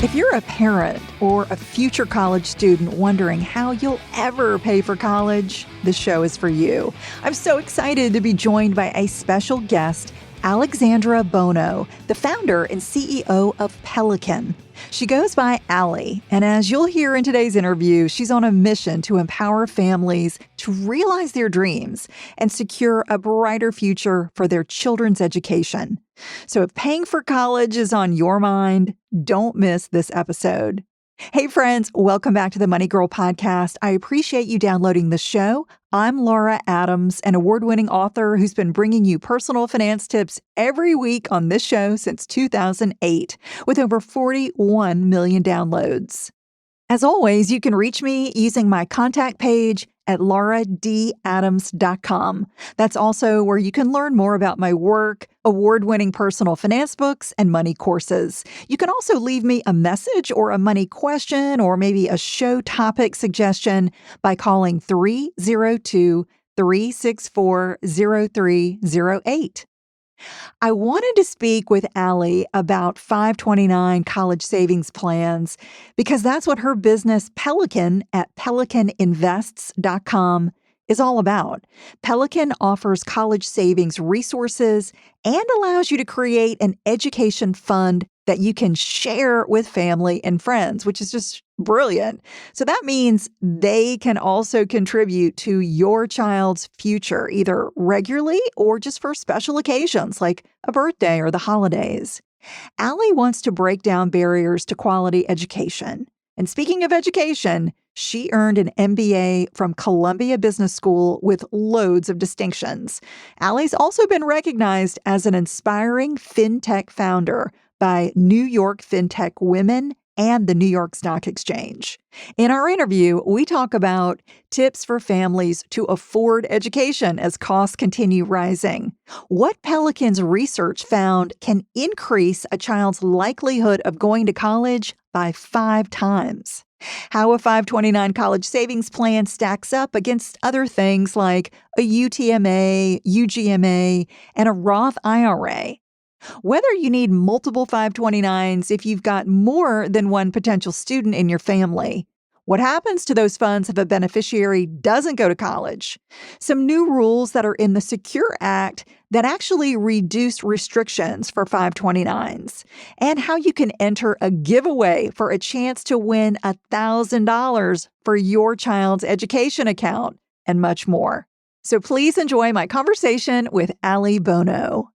If you're a parent or a future college student wondering how you'll ever pay for college, this show is for you. I'm so excited to be joined by a special guest, Alexandra Bono, the founder and CEO of Pelican. She goes by Allie, and as you'll hear in today's interview, she's on a mission to empower families to realize their dreams and secure a brighter future for their children's education. So if paying for college is on your mind, don't miss this episode. Hey friends, welcome back to the Money Girl podcast. I appreciate you downloading the show. I'm Laura Adams, an award-winning author who's been bringing you personal finance tips every week on this show since 2008, with over 41 million downloads. As always, you can reach me using my contact page at lauradadams.com. That's also where you can learn more about my work, award-winning personal finance books, and money courses. You can also leave me a message or a money question or maybe a show topic suggestion by calling 302-364-0308. I wanted to speak with Allie about 529 college savings plans because that's what her business Pelican at pelicaninvests.com is all about. Pelican offers college savings resources and allows you to create an education fund that you can share with family and friends, which is just brilliant. So that means they can also contribute to your child's future, either regularly or just for special occasions like a birthday or the holidays. Allie wants to break down barriers to quality education. And speaking of education, she earned an MBA from Columbia Business School with loads of distinctions. Allie's also been recognized as an inspiring fintech founder by New York Fintech Women and the New York Stock Exchange. In our interview, we talk about tips for families to afford education as costs continue rising, what Pelican's research found can increase a child's likelihood of going to college by 5 times, how a 529 college savings plan stacks up against other things like a UTMA, UGMA, and a Roth IRA, whether you need multiple 529s if you've got more than one potential student in your family, what happens to those funds if a beneficiary doesn't go to college, some new rules that are in the SECURE Act that actually reduce restrictions for 529s, and how you can enter a giveaway for a chance to win $1,000 for your child's education account, and much more. So please enjoy my conversation with Allie Bono.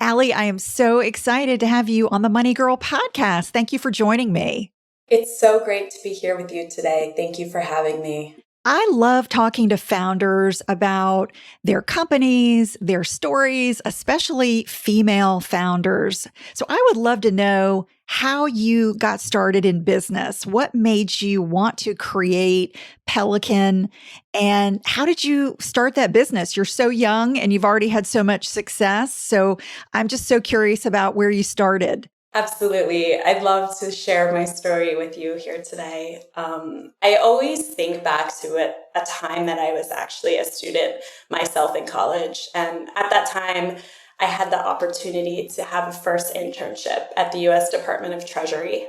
Allie, I am so excited to have you on the Money Girl podcast. Thank you for joining me. It's so great to be here with you today. Thank you for having me. I love talking to founders about their companies, their stories, especially female founders. So I would love to know how you got started in business. What made you want to create Pelican? And how did you start that business? You're so young and you've already had so much success. So I'm just so curious about where you started. Absolutely. I'd love to share my story with you here today. I always think back to a time that I was actually a student myself in college. And at that time, I had the opportunity to have a first internship at the U.S. Department of Treasury.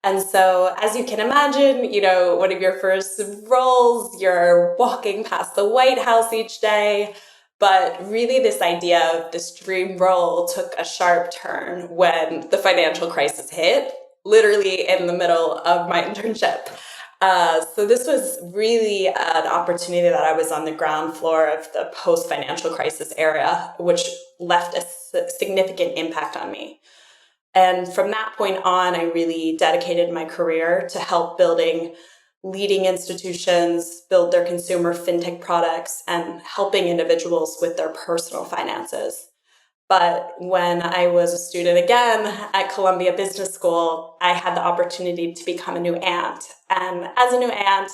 And so, as you can imagine, one of your first roles, you're walking past the White House each day. But really, this idea of this dream role took a sharp turn when the financial crisis hit, literally in the middle of my internship. So this was really an opportunity that I was on the ground floor of the post-financial crisis era, which left a significant impact on me. And from that point on, I really dedicated my career to help building leading institutions build their consumer fintech products and helping individuals with their personal finances. But when I was a student again at Columbia Business School, I had the opportunity to become a new aunt. And as a new aunt,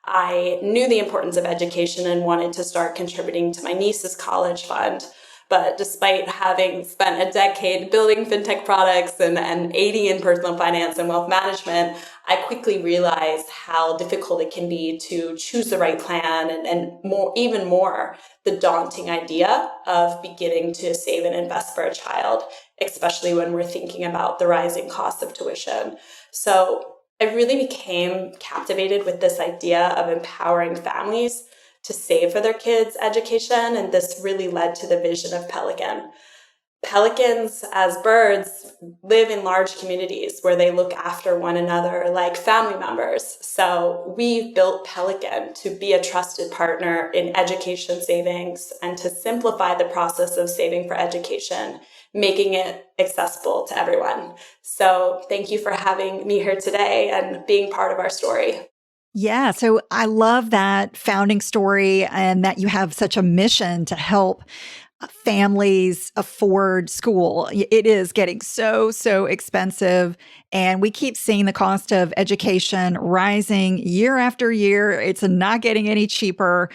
I knew the importance of education and wanted to start contributing to my niece's college fund. But despite having spent a decade building fintech products and aiding in personal finance and wealth management, I quickly realized how difficult it can be to choose the right plan and more, even more, the daunting idea of beginning to save and invest for a child, especially when we're thinking about the rising cost of tuition. So I really became captivated with this idea of empowering families to save for their kids' education, and this really led to the vision of Pelican. Pelicans, as birds, live in large communities where they look after one another like family members. So we built Pelican to be a trusted partner in education savings and to simplify the process of saving for education, making it accessible to everyone. So thank you for having me here today and being part of our story. Yeah. So I love that founding story and that you have such a mission to help families afford school. It is getting so expensive. And we keep seeing the cost of education rising year after year. It's not getting any cheaper.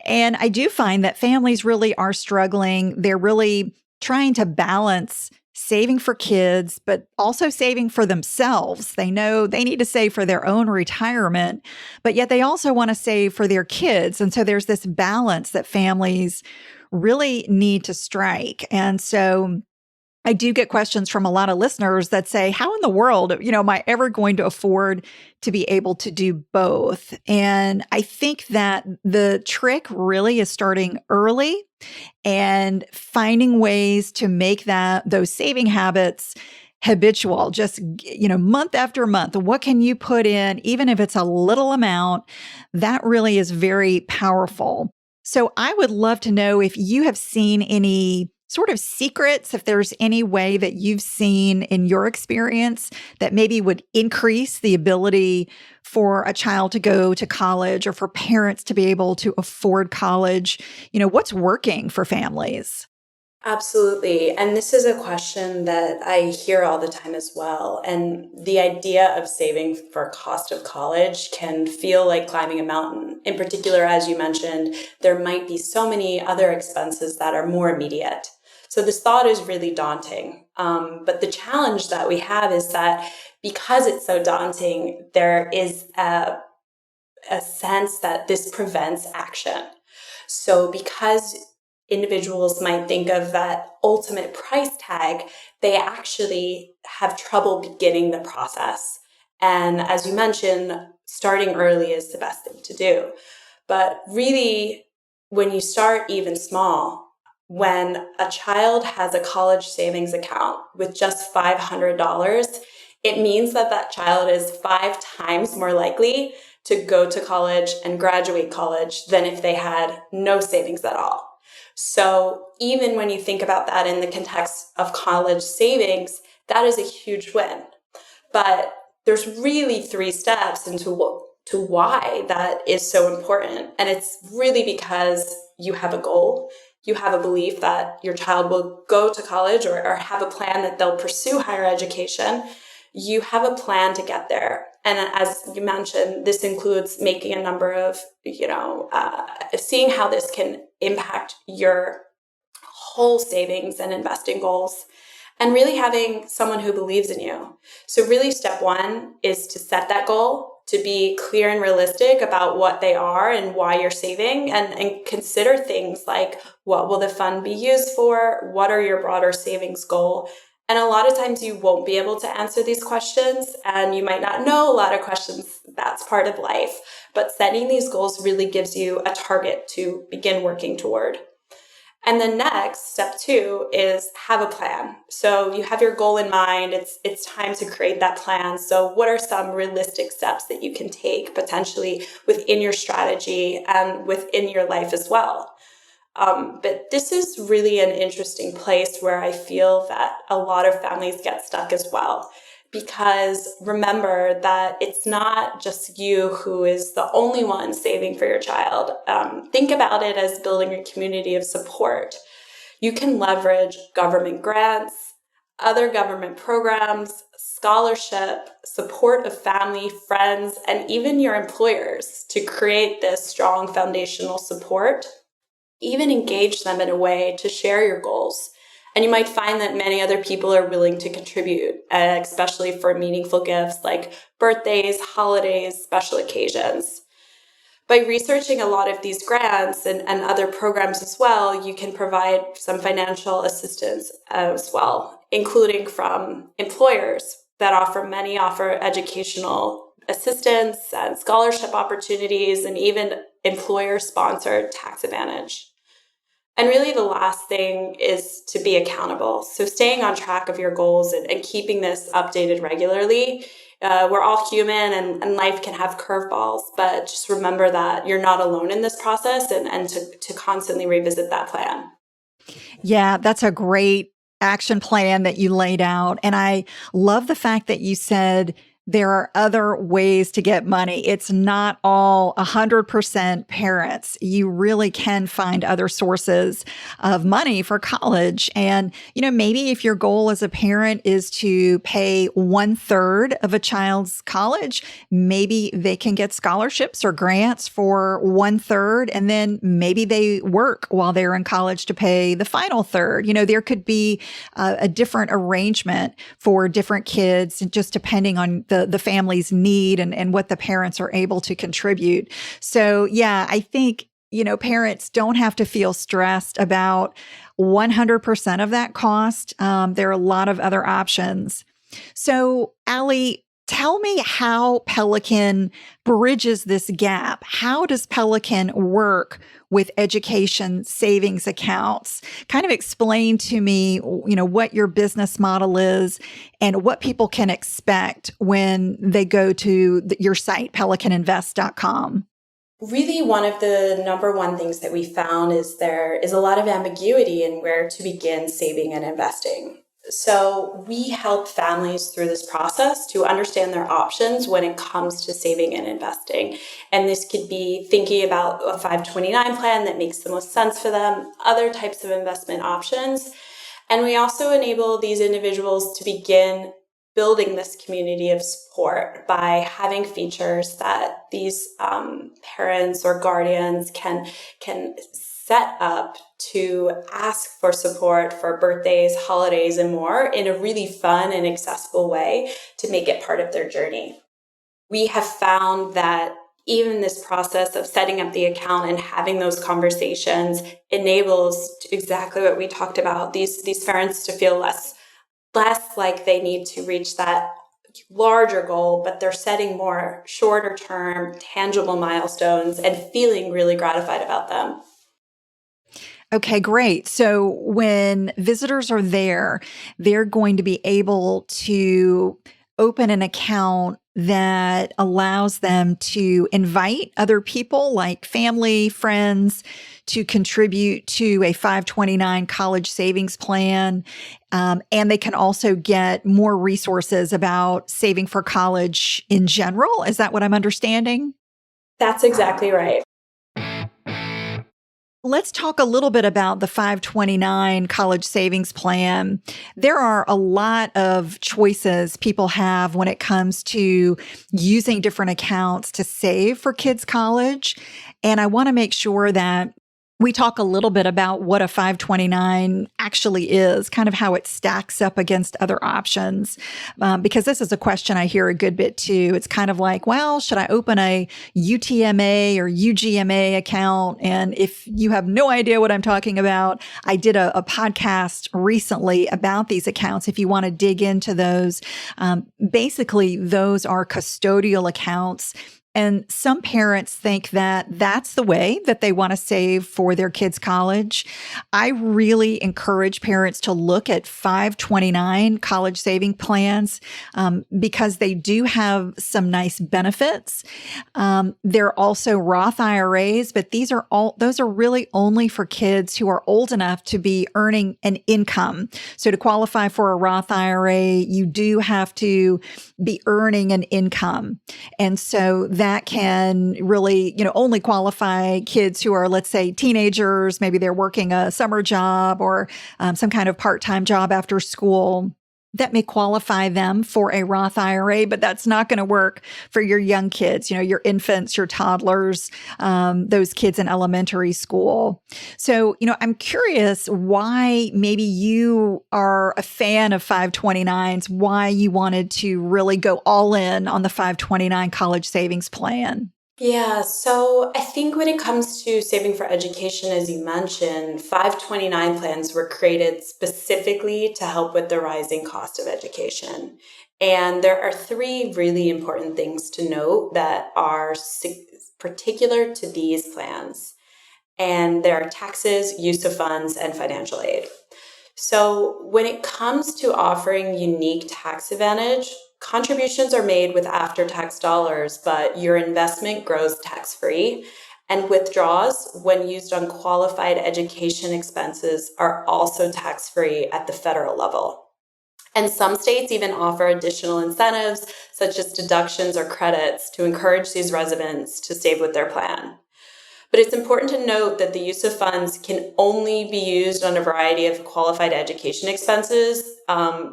And I do find that families really are struggling. They're really trying to balance saving for kids, but also saving for themselves. They know they need to save for their own retirement, but yet they also want to save for their kids. And so there's this balance that families really need to strike. And so I do get questions from a lot of listeners that say, how in the world, am I ever going to afford to be able to do both? And I think that the trick really is starting early and finding ways to make those saving habits habitual, just, month after month. What can you put in, even if it's a little amount? That really is very powerful. So I would love to know if you have seen any sort of secrets, if there's any way that you've seen in your experience that maybe would increase the ability for a child to go to college or for parents to be able to afford college. What's working for families? Absolutely. And this is a question that I hear all the time as well. And the idea of saving for cost of college can feel like climbing a mountain. In particular, as you mentioned, there might be so many other expenses that are more immediate. So this thought is really daunting. But the challenge that we have is that because it's so daunting, there is a sense that this prevents action. So because individuals might think of that ultimate price tag, they actually have trouble beginning the process. And as you mentioned, starting early is the best thing to do. But really, when you start even small, when a child has a college savings account with just $500, it means that that child is 5 times more likely to go to college and graduate college than if they had no savings at all. So even when you think about that in the context of college savings, that is a huge win. But there's really 3 steps to why that is so important. And it's really because you have a goal. You have a belief that your child will go to college or have a plan that they'll pursue higher education. You have a plan to get there. And as you mentioned, this includes making a number of, seeing how this can impact your whole savings and investing goals, and really having someone who believes in you. So really step 1 is to set that goal, to be clear and realistic about what they are and why you're saving, and consider things like, what will the fund be used for? What are your broader savings goal? And a lot of times you won't be able to answer these questions, and you might not know a lot of questions. That's part of life. But setting these goals really gives you a target to begin working toward. And then next, step 2 is have a plan. So you have your goal in mind. It's time to create that plan. So what are some realistic steps that you can take potentially within your strategy and within your life as well? But this is really an interesting place where I feel that a lot of families get stuck as well. Because remember that it's not just you who is the only one saving for your child. Think about it as building a community of support. You can leverage government grants, other government programs, scholarship, support of family, friends, and even your employers to create this strong foundational support. even engage them in a way to share your goals. And you might find that many other people are willing to contribute, especially for meaningful gifts like birthdays, holidays, special occasions. By researching a lot of these grants and other programs as well, you can provide some financial assistance as well, including from employers that offer educational assistance and scholarship opportunities and even employer-sponsored tax advantage. And really the last thing is to be accountable. So staying on track of your goals and keeping this updated regularly. We're all human and life can have curveballs, but just remember that you're not alone in this process and to constantly revisit that plan. Yeah, that's a great action plan that you laid out. And I love the fact that you said there are other ways to get money. It's not all 100% parents. You really can find other sources of money for college. And, maybe if your goal as a parent is to pay 1/3 of a child's college, maybe they can get scholarships or grants for 1/3. And then maybe they work while they're in college to pay the final third. There could be a different arrangement for different kids, just depending on the family's need and what the parents are able to contribute. So yeah, I think, parents don't have to feel stressed about 100% of that cost. There are a lot of other options. So Allie, tell me how Pelican bridges this gap. How does Pelican work with education savings accounts? Kind of explain to me, what your business model is and what people can expect when they go to your site, pelicaninvest.com. Really, one of the number one things that we found is there is a lot of ambiguity in where to begin saving and investing. So we help families through this process to understand their options when it comes to saving and investing. And this could be thinking about a 529 plan that makes the most sense for them, other types of investment options. And we also enable these individuals to begin building this community of support by having features that these parents or guardians can set up to ask for support for birthdays, holidays, and more in a really fun and accessible way to make it part of their journey. We have found that even this process of setting up the account and having those conversations enables exactly what we talked about, these parents to feel less like they need to reach that larger goal, but they're setting more shorter term, tangible milestones and feeling really gratified about them. Okay, great. So when visitors are there, they're going to be able to open an account that allows them to invite other people like family, friends to contribute to a 529 college savings plan. And they can also get more resources about saving for college in general. Is that what I'm understanding? That's exactly right. Let's talk a little bit about the 529 college savings plan. There are a lot of choices people have when it comes to using different accounts to save for kids' college. And I want to make sure that we talk a little bit about what a 529 actually is, kind of how it stacks up against other options, because this is a question I hear a good bit too. It's kind of like, well, should I open a UTMA or UGMA account? And if you have no idea what I'm talking about, I did a podcast recently about these accounts. If you want to dig into those, basically those are custodial accounts. And some parents think that that's the way that they want to save for their kids' college. I really encourage parents to look at 529 college saving plans because they do have some nice benefits. They're also Roth IRAs, but those are really only for kids who are old enough to be earning an income. So to qualify for a Roth IRA, you do have to be earning an income. And so that can really, only qualify kids who are, let's say, teenagers. Maybe they're working a summer job or some kind of part-time job after school. that may qualify them for a Roth IRA, but that's not going to work for your young kids, your infants, your toddlers, those kids in elementary school. So, I'm curious why maybe you are a fan of 529s, why you wanted to really go all in on the 529 college savings plan. Yeah, so I think when it comes to saving for education, as you mentioned, 529 plans were created specifically to help with the rising cost of education. And there are three really important things to note that are particular to these plans. And there are taxes, use of funds, and financial aid. So when it comes to offering unique tax advantage, contributions are made with after-tax dollars, but your investment grows tax-free. And withdrawals, when used on qualified education expenses, are also tax-free at the federal level. And some states even offer additional incentives, such as deductions or credits, to encourage these residents to save with their plan. But it's important to note that the use of funds can only be used on a variety of qualified education expenses.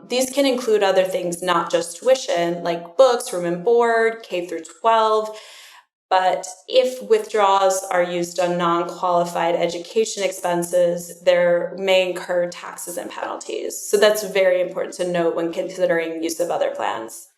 These can include other things, not just tuition, like books, room and board, K through 12. But if withdrawals are used on non-qualified education expenses, there may incur taxes and penalties. So that's very important to note when considering use of other plans.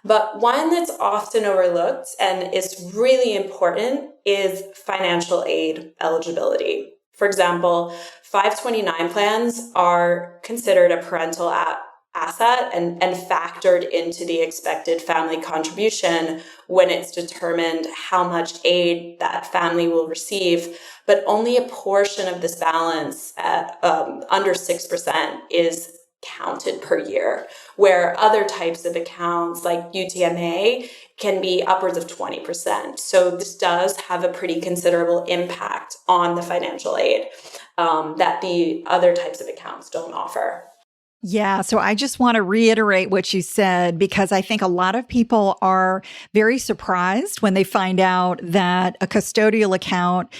But one that's often overlooked and is really important is financial aid eligibility. For example, 529 plans are considered a parental asset and factored into the expected family contribution when it's determined how much aid that family will receive, but only a portion of this balance at under 6% is counted per year, where other types of accounts like UTMA can be upwards of 20%. So this does have a pretty considerable impact on the financial aid that the other types of accounts don't offer. Yeah. So I just want to reiterate what you said, because I think a lot of people are very surprised when they find out that a custodial account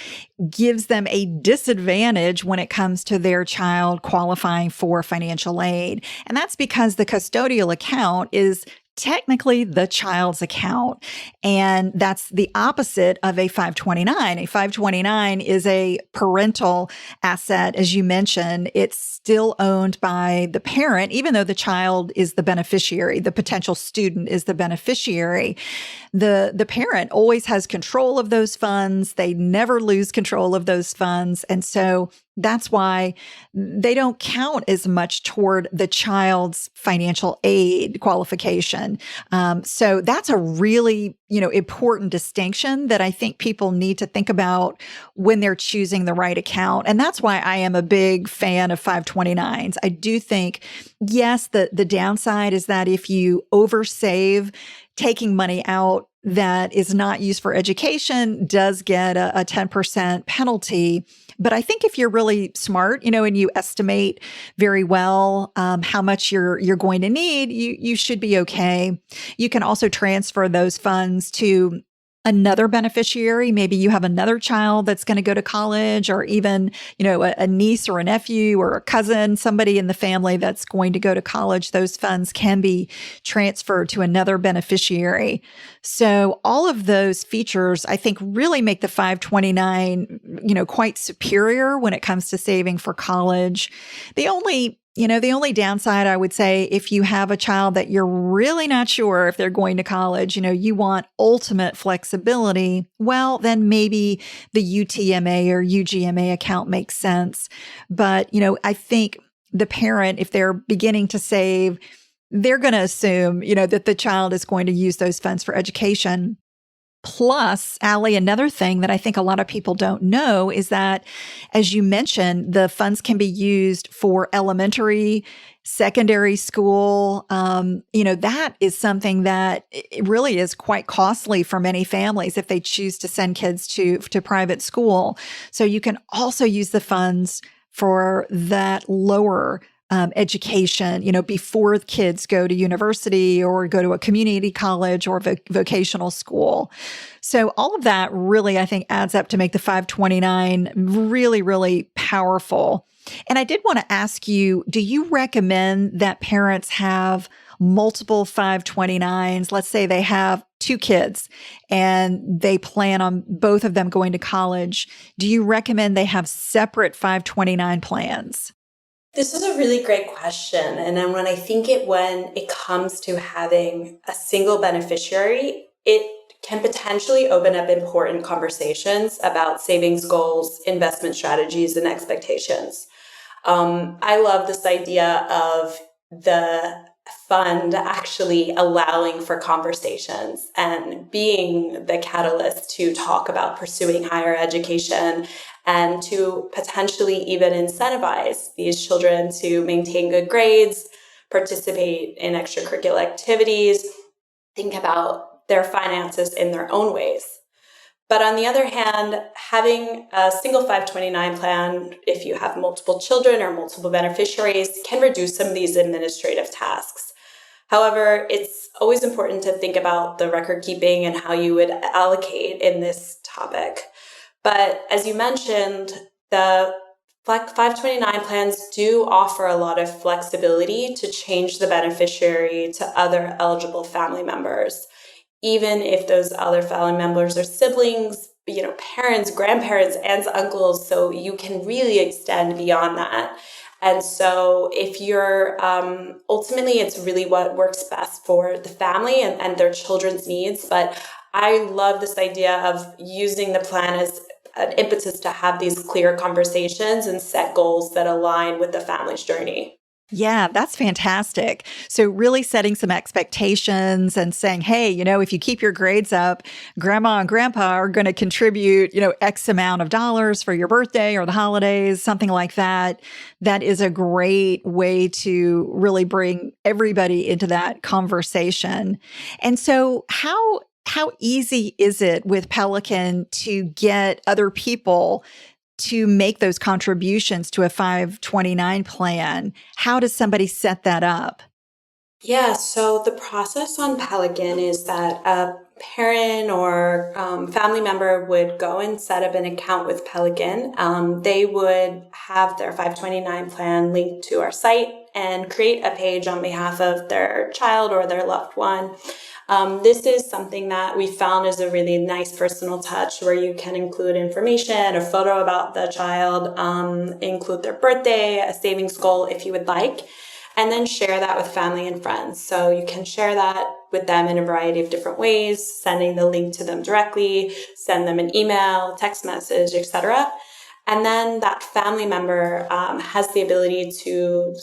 gives them a disadvantage when it comes to their child qualifying for financial aid. And that's because the custodial account is technically the child's account. And that's the opposite of a 529. A 529 is a parental asset. As you mentioned, it's still owned by the parent, even though the child is the beneficiary, the potential student is the beneficiary. The parent always has control of those funds. They never lose control of those funds. And so that's why they don't count as much toward the child's financial aid qualification. So that's a really, important distinction that I think people need to think about when they're choosing the right account. And that's why I am a big fan of 529s. I do think, yes, the downside is that if you oversave, taking money out that is not used for education does get a 10% penalty. But I think if you're really smart, and you estimate very well how much you're going to need, you should be okay. You can also transfer those funds to another beneficiary. Maybe you have another child that's going to go to college, or even, a niece or a nephew or a cousin, somebody in the family that's going to go to college. Those funds can be transferred to another beneficiary. So all of those features, I think, really make the 529, quite superior when it comes to saving for college. The only downside, I would say, if you have a child that you're really not sure if they're going to college, you want ultimate flexibility, well, then maybe the UTMA or UGMA account makes sense. But, I think the parent, if they're beginning to save, they're going to assume, that the child is going to use those funds for education. Plus, Allie, another thing that I think a lot of people don't know is that, as you mentioned, the funds can be used for elementary, secondary school. That is something that it really is quite costly for many families if they choose to send kids to private school. So you can also use the funds for that lower education, before kids go to university or go to a community college or vocational school. So all of that really, I think, adds up to make the 529 really, really powerful. And I did want to ask you, do you recommend that parents have multiple 529s? Let's say they have two kids and they plan on both of them going to college. Do you recommend they have separate 529 plans? This is a really great question. And then when it comes to having a single beneficiary, it can potentially open up important conversations about savings goals, investment strategies, and expectations. I love this idea of the fund actually allowing for conversations and being the catalyst to talk about pursuing higher education and to potentially even incentivize these children to maintain good grades, participate in extracurricular activities, think about their finances in their own ways. But on the other hand, having a single 529 plan, if you have multiple children or multiple beneficiaries, can reduce some of these administrative tasks. However, it's always important to think about the record keeping and how you would allocate in this topic. But as you mentioned, the 529 plans do offer a lot of flexibility to change the beneficiary to other eligible family members, even if those other family members are siblings, parents, grandparents, aunts, uncles. So you can really extend beyond that. And so if you're, ultimately, it's really what works best for the family and their children's needs. But I love this idea of using the plan as an impetus to have these clear conversations and set goals that align with the family's journey. Yeah, that's fantastic. So really setting some expectations and saying, hey, if you keep your grades up, grandma and grandpa are going to contribute, X amount of dollars for your birthday or the holidays, something like that. That is a great way to really bring everybody into that conversation. And so how easy is it with Pelican to get other people to make those contributions to a 529 plan? How does somebody set that up? Yeah, so the process on Pelican is that a parent or family member would go and set up an account with Pelican. They would have their 529 plan linked to our site and create a page on behalf of their child or their loved one. This is something that we found is a really nice personal touch where you can include information, a photo about the child, include their birthday, a savings goal if you would like, and then share that with family and friends. So you can share that with them in a variety of different ways, sending the link to them directly, send them an email, text message, etc. And then that family member has the ability to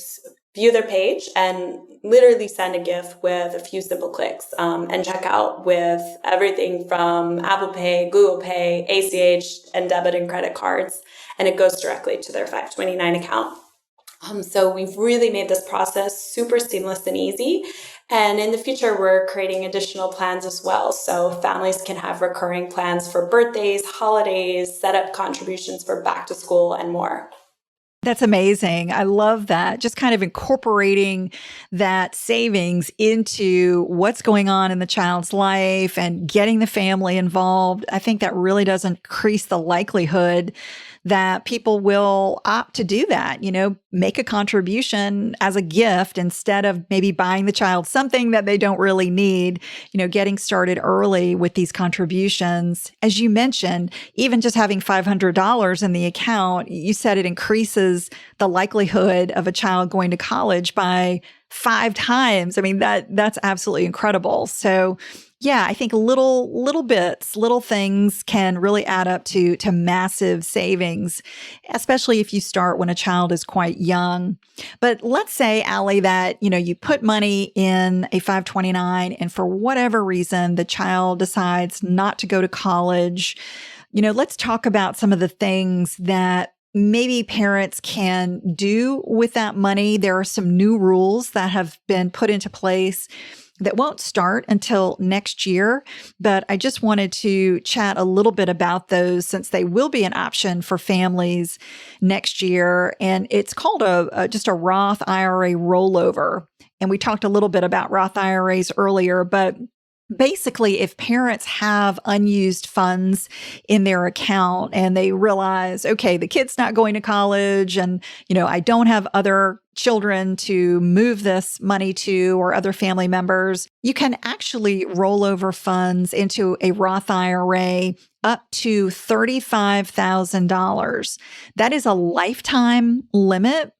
view their page and literally send a gift with a few simple clicks and check out with everything from Apple Pay, Google Pay, ACH, and debit and credit cards. And it goes directly to their 529 account. So we've really made this process super seamless and easy. And in the future, we're creating additional plans as well. So families can have recurring plans for birthdays, holidays, set up contributions for back to school, and more. That's amazing. I love that. Just kind of incorporating that savings into what's going on in the child's life and getting the family involved. I think that really does increase the likelihood that people will opt to do that, make a contribution as a gift instead of maybe buying the child something that they don't really need, getting started early with these contributions. As you mentioned, even just having $500 in the account, you said it increases the likelihood of a child going to college by 5 times. I mean, that's absolutely incredible. So yeah, I think little bits, little things can really add up to massive savings, especially if you start when a child is quite young. But let's say, Allie, that, you put money in a 529 and for whatever reason, the child decides not to go to college. Let's talk about some of the things that maybe parents can do with that money. There are some new rules that have been put into place that won't start until next year, but I just wanted to chat a little bit about those since they will be an option for families next year. And it's called just a Roth IRA rollover. And we talked a little bit about Roth IRAs earlier, but Basically, if parents have unused funds in their account and they realize, okay, the kid's not going to college and, I don't have other children to move this money to or other family members, you can actually roll over funds into a Roth IRA up to $35,000. That is a lifetime limit.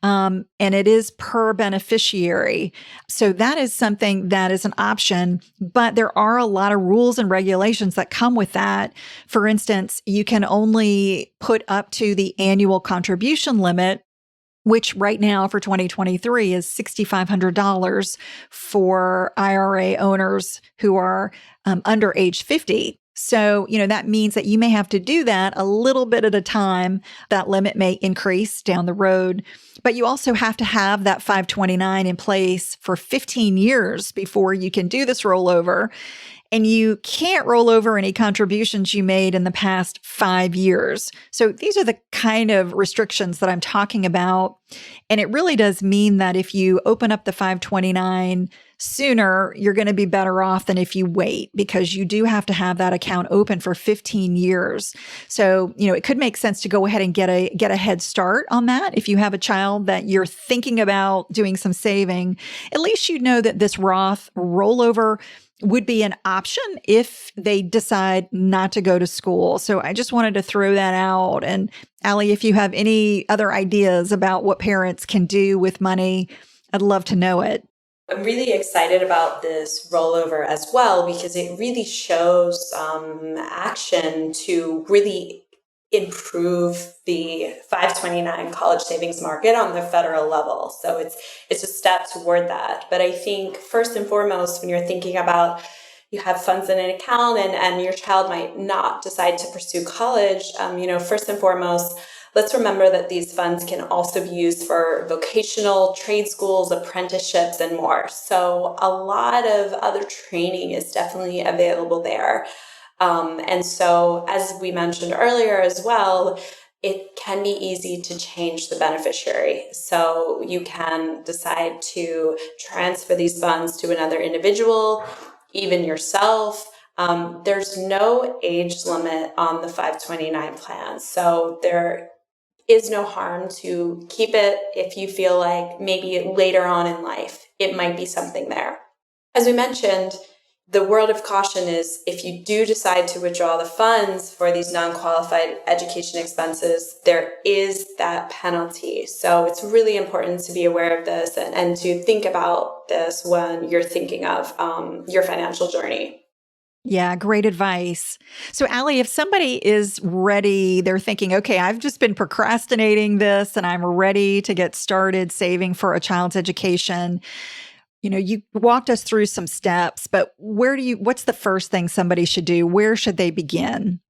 And it is per beneficiary. So that is something that is an option, but there are a lot of rules and regulations that come with that. For instance, you can only put up to the annual contribution limit, which right now for 2023 is $6,500 for IRA owners who are under age 50. So, that means that you may have to do that a little bit at a time. That limit may increase down the road, but you also have to have that 529 in place for 15 years before you can do this rollover. And you can't roll over any contributions you made in the past 5 years. So these are the kind of restrictions that I'm talking about. And it really does mean that if you open up the 529 sooner, you're going to be better off than if you wait, because you do have to have that account open for 15 years. So, it could make sense to go ahead and get a head start on that. If you have a child that you're thinking about doing some saving, at least you know that this Roth rollover would be an option if they decide not to go to school. So I just wanted to throw that out. And Allie, if you have any other ideas about what parents can do with money, I'd love to know it. I'm really excited about this rollover as well, because it really shows action to really improve the 529 college savings market on the federal level. So it's a step toward that. But I think first and foremost, when you're thinking about you have funds in an account and your child might not decide to pursue college, first and foremost, let's remember that these funds can also be used for vocational trade schools, apprenticeships, and more. So a lot of other training is definitely available there. And so, as we mentioned earlier as well, it can be easy to change the beneficiary. So you can decide to transfer these funds to another individual, even yourself. There's no age limit on the 529 plan. So there is no harm to keep it if you feel like maybe later on in life, it might be something there. As we mentioned, the word of caution is if you do decide to withdraw the funds for these non-qualified education expenses, there is that penalty. So it's really important to be aware of this and to think about this when you're thinking of your financial journey. Yeah, great advice. So, Allie, if somebody is ready, they're thinking, okay, I've just been procrastinating this and I'm ready to get started saving for a child's education. You walked us through some steps, but what's the first thing somebody should do? Where should they begin?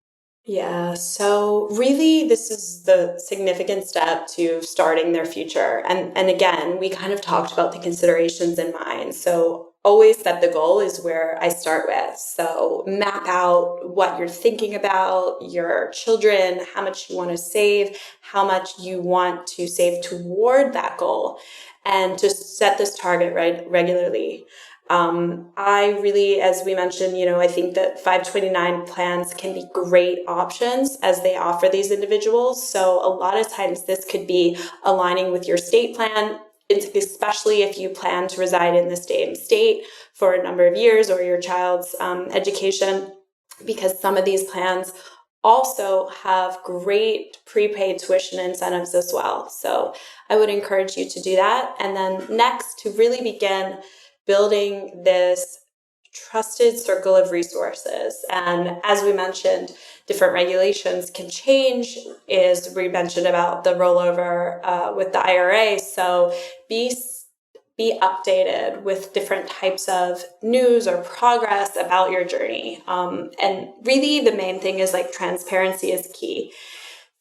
Yeah, so really this is the significant step to starting their future. And again, we kind of talked about the considerations in mind. So always set the goal is where I start with. So map out what you're thinking about, your children, how much you want to save, how much you want to save toward that goal, and just set this target regularly. I really, as we mentioned, I think that 529 plans can be great options as they offer these individuals. So a lot of times this could be aligning with your state plan, especially if you plan to reside in the same state for a number of years or your child's education, because some of these plans also have great prepaid tuition incentives as well. So I would encourage you to do that. And then next, to really begin building this trusted circle of resources. And as we mentioned, different regulations can change, as we mentioned about the rollover with the IRA. So be updated with different types of news or progress about your journey. And really the main thing is transparency is key.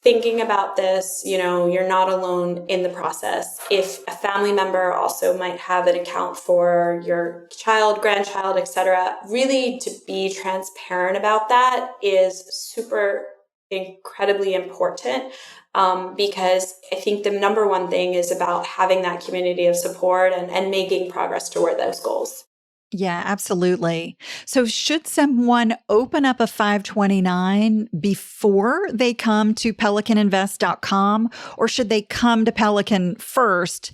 Thinking about this, you're not alone in the process. If a family member also might have an account for your child, grandchild, etc., really to be transparent about that is super incredibly important, because I think the number one thing is about having that community of support and making progress toward those goals. Yeah, absolutely. So should someone open up a 529 before they come to pelicaninvest.com, or should they come to Pelican first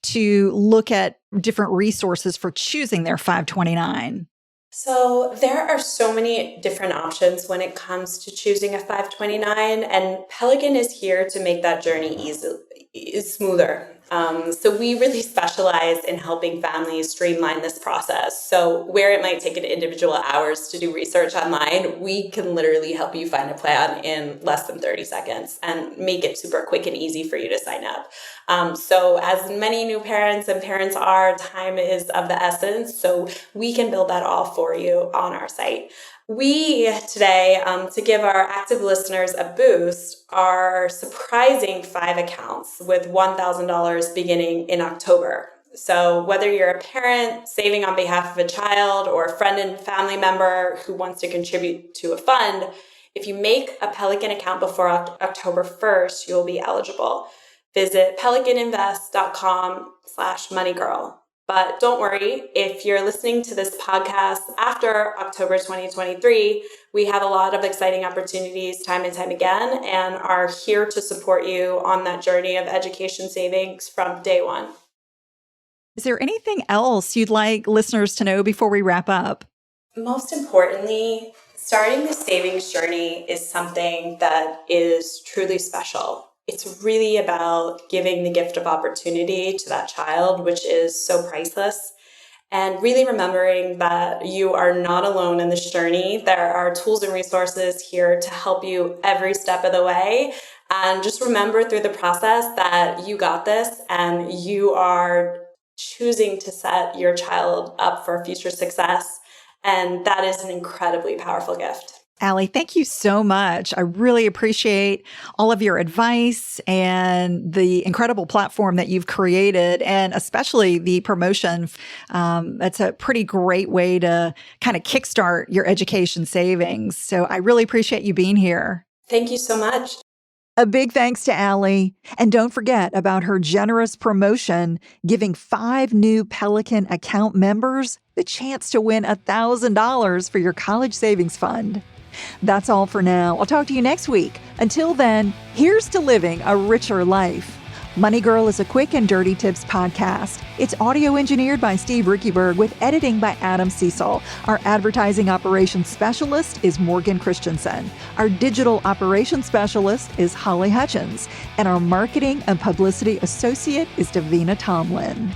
to look at different resources for choosing their 529? So there are so many different options when it comes to choosing a 529, and Pelican is here to make that journey smoother. So we really specialize in helping families streamline this process. So where it might take an individual hours to do research online, we can literally help you find a plan in less than 30 seconds and make it super quick and easy for you to sign up. So as many new parents and parents are, time is of the essence. So we can build that all for you on our site. We today, to give our active listeners a boost, are surprising 5 accounts with $1,000 beginning in October. So whether you're a parent saving on behalf of a child or a friend and family member who wants to contribute to a fund, if you make a Pelican account before October 1st, you'll be eligible. Visit pelicaninvest.com/moneygirl. But don't worry, if you're listening to this podcast after October 2023, we have a lot of exciting opportunities time and time again and are here to support you on that journey of education savings from day one. Is there anything else you'd like listeners to know before we wrap up? Most importantly, starting the savings journey is something that is truly special. It's really about giving the gift of opportunity to that child, which is so priceless, and really remembering that you are not alone in this journey. There are tools and resources here to help you every step of the way. And just remember through the process that you got this and you are choosing to set your child up for future success. And that is an incredibly powerful gift. Allie, thank you so much. I really appreciate all of your advice and the incredible platform that you've created, and especially the promotion. That's a pretty great way to kind of kickstart your education savings. So I really appreciate you being here. Thank you so much. A big thanks to Allie. And don't forget about her generous promotion, giving 5 new Pelican account members the chance to win $1,000 for your college savings fund. That's all for now. I'll talk to you next week. Until then, here's to living a richer life. Money Girl is a quick and dirty tips podcast. It's audio engineered by Steve Riekeberg with editing by Adam Cecil. Our advertising operations specialist is Morgan Christensen. Our digital operations specialist is Holly Hutchins. And our marketing and publicity associate is Davina Tomlin.